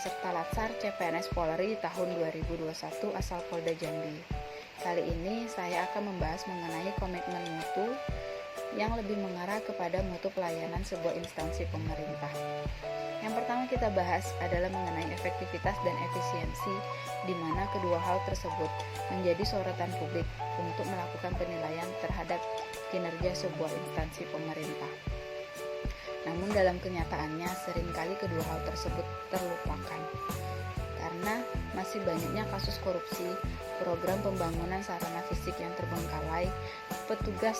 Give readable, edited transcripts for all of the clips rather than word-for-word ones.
peserta Latsar CPNS Polri tahun 2021 asal Polda Jambi. Kali ini saya akan membahas mengenai komitmen mutu yang lebih mengarah kepada mutu pelayanan sebuah instansi pemerintah. Yang pertama kita bahas adalah mengenai efektivitas dan efisiensi, di mana kedua hal tersebut menjadi sorotan publik untuk melakukan penilaian terhadap kinerja sebuah instansi pemerintah. Namun dalam kenyataannya seringkali kedua hal tersebut terlupakan karena masih banyaknya kasus korupsi, program pembangunan sarana fisik yang terbengkalai, petugas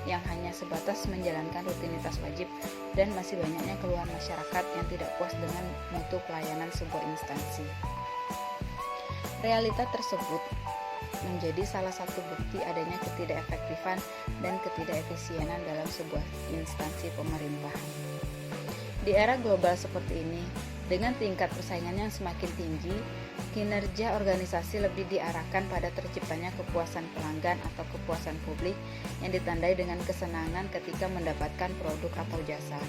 yang hanya sebatas menjalankan rutinitas wajib, dan masih banyaknya keluhan masyarakat yang tidak puas dengan mutu pelayanan sebuah instansi. Realita tersebut menjadi salah satu bukti adanya ketidakefektifan dan ketidakefisienan dalam sebuah instansi pemerintahan. Di era global seperti ini, dengan tingkat persaingan yang semakin tinggi, kinerja organisasi lebih diarahkan pada terciptanya kepuasan pelanggan atau kepuasan publik yang ditandai dengan kesenangan ketika mendapatkan produk atau jasa.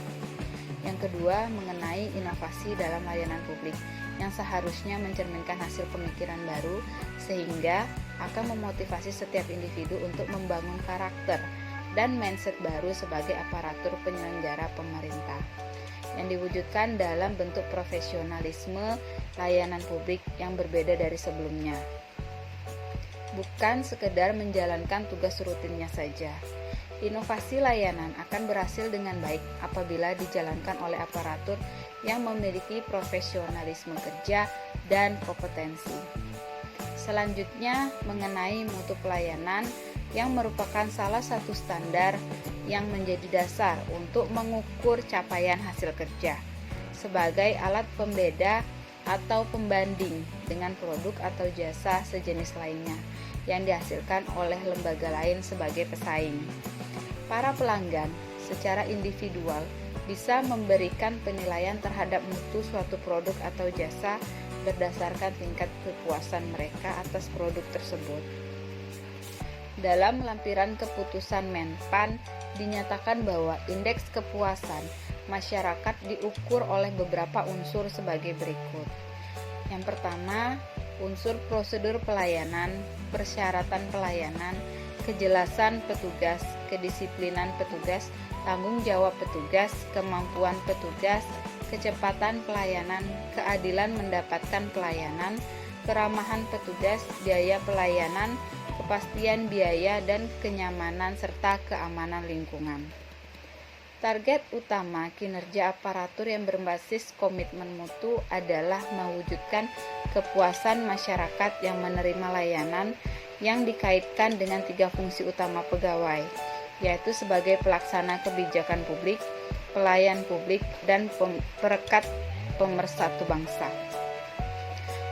Yang kedua, mengenai inovasi dalam layanan publik yang seharusnya mencerminkan hasil pemikiran baru sehingga akan memotivasi setiap individu untuk membangun karakter dan mindset baru sebagai aparatur penyelenggara pemerintah yang diwujudkan dalam bentuk profesionalisme layanan publik yang berbeda dari sebelumnya. Bukan sekedar menjalankan tugas rutinnya saja. Inovasi layanan akan berhasil dengan baik apabila dijalankan oleh aparatur yang memiliki profesionalisme kerja dan kompetensi. Selanjutnya, mengenai mutu pelayanan yang merupakan salah satu standar yang menjadi dasar untuk mengukur capaian hasil kerja sebagai alat pembeda atau pembanding dengan produk atau jasa sejenis lainnya yang dihasilkan oleh lembaga lain sebagai pesaing. Para pelanggan secara individual bisa memberikan penilaian terhadap mutu suatu produk atau jasa berdasarkan tingkat kepuasan mereka atas produk tersebut. Dalam lampiran keputusan Menpan dinyatakan bahwa indeks kepuasan masyarakat diukur oleh beberapa unsur sebagai berikut. Yang pertama, unsur prosedur pelayanan, persyaratan pelayanan, kejelasan petugas, kedisiplinan petugas, tanggung jawab petugas, kemampuan petugas, kecepatan pelayanan, keadilan mendapatkan pelayanan, keramahan petugas, biaya pelayanan, kepastian biaya dan kenyamanan serta keamanan lingkungan. Target utama kinerja aparatur yang berbasis komitmen mutu adalah mewujudkan kepuasan masyarakat yang menerima layanan yang dikaitkan dengan 3 fungsi utama pegawai, yaitu sebagai pelaksana kebijakan publik, pelayan publik, dan perekat pemersatu bangsa.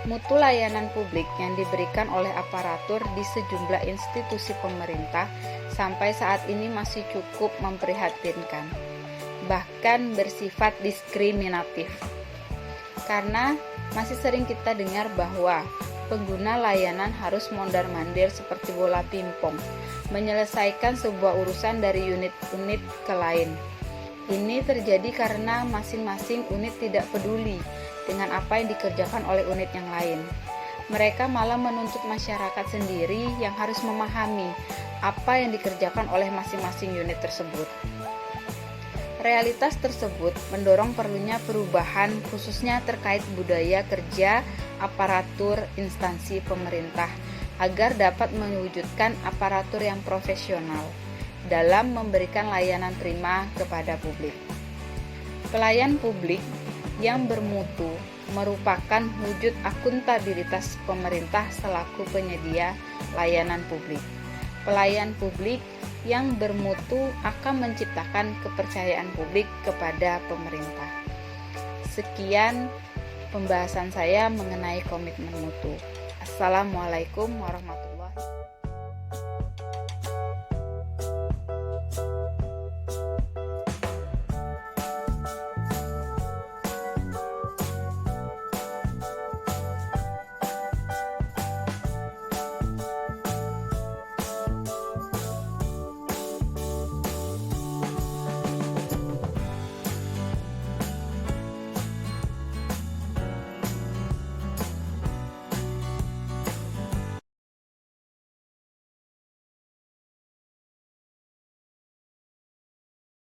Mutu layanan publik yang diberikan oleh aparatur di sejumlah institusi pemerintah sampai saat ini masih cukup memprihatinkan, bahkan bersifat diskriminatif. Karena masih sering kita dengar bahwa pengguna layanan harus mondar-mandir seperti bola pingpong, menyelesaikan sebuah urusan dari unit-unit ke lain. Ini terjadi karena masing-masing unit tidak peduli dengan apa yang dikerjakan oleh unit yang lain. Mereka malah menuntut masyarakat sendiri yang harus memahami apa yang dikerjakan oleh masing-masing unit tersebut. Realitas tersebut mendorong perlunya perubahan khususnya terkait budaya kerja aparatur instansi pemerintah agar dapat mewujudkan aparatur yang profesional dalam memberikan layanan prima kepada publik. Pelayan publik yang bermutu merupakan wujud akuntabilitas pemerintah selaku penyedia layanan publik. Pelayan publik yang bermutu akan menciptakan kepercayaan publik kepada pemerintah. Sekian pembahasan saya mengenai komitmen mutu. Assalamualaikum warahmatullahi wabarakatuh.